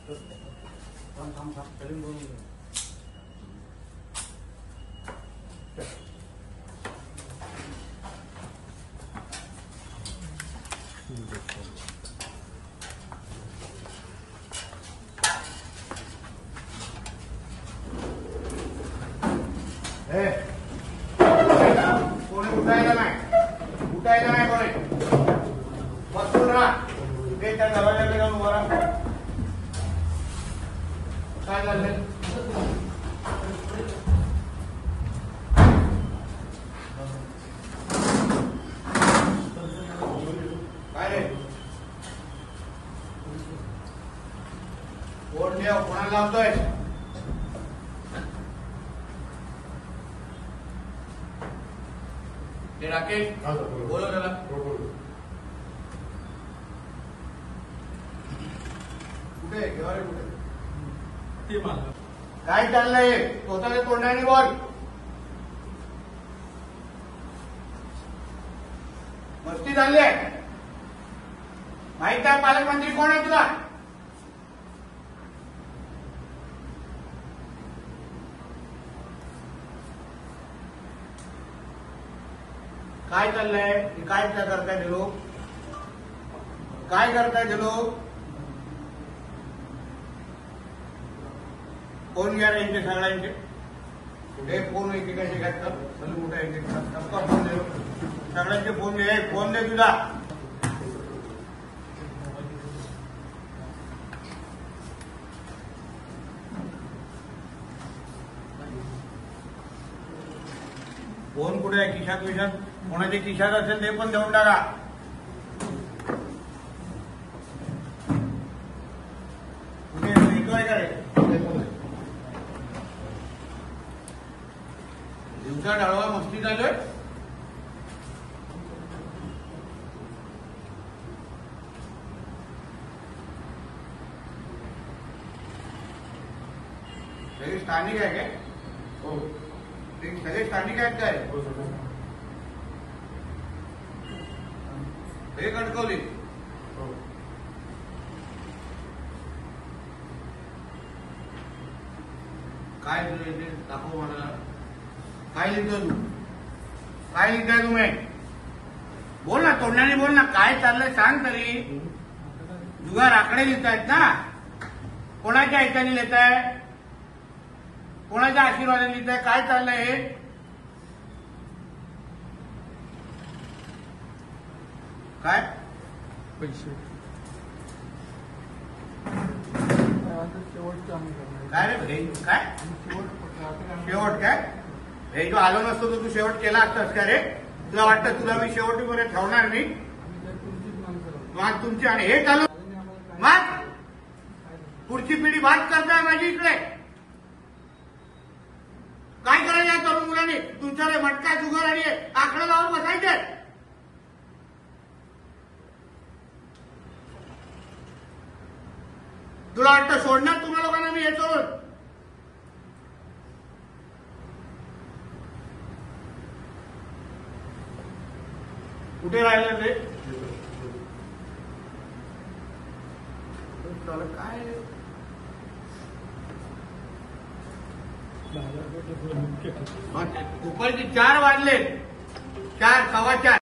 कोणी उठायला नाही कोणी बसून राहा. ते त्या दरवाजाकडे जाऊन उभा राहा. काय झालं? काय रे? कोण देव कोणाला लावतोय? ते राकेश बोलो त्याला. कुठे घेवारे कुठे? काय चाललंय? स्वतःच्या तोंडाने बोल. मस्ती चालली आहे. माहित आहे पालकमंत्री कोण आहे तुला? काय चाललंय? काय करताय ते लोक? काय करताय ते लोक? फोन घ्या रे यांचे सगळ्यांचे. कुठे फोन एकेकाचे घातलं चल कुठे यांचे सबका फोन दे. सगळ्यांचे फोन दे. फोन दे तुझा. फोन कुठे आहे? खिशात विशात कोणाच्या खिशात असेल ते पण देऊन टाका. कुठे येतोय का रे? दिवसा डाळवा मस्ती चालू. सगळे स्थानिक आहे काय? हो सगळे स्थानिक आहेत काय? हे कणकवली. काय तुझं इथे दाखव मला. काय लिहितो तू? काय लिहिताय तुम्ही? बोल ना तोंडाने बोल ना. काय चाललंय सांग तरी. जुगार आकडे लिहितायत ना? कोणाच्या ऐकाने लिहिताय? कोणाच्या आशीर्वादाने लिहिताय? काय चाललंय हे? काय पैसे काय रे? काय शेवट? काय हे जो आलो नसतो तर तू शेवट केला असतास का रे? तुला वाटतं तुला मी शेवटीपर्यंत ठेवणार नाही? मग तुमची आणि हे चालू मग पुढची पिढी बात करताय माझी इकडे. काय करायचं या तरुण मुलांनी? तुमच्याकडे मटका जुगार आणि आकडा लावून बसायचे. तुला वाटतं सोडणार तुम्हा लोकांना मी येतो? कुठे राहिलं ते? काय दुपारचे 4 वाजले. 4 सव्वा 4.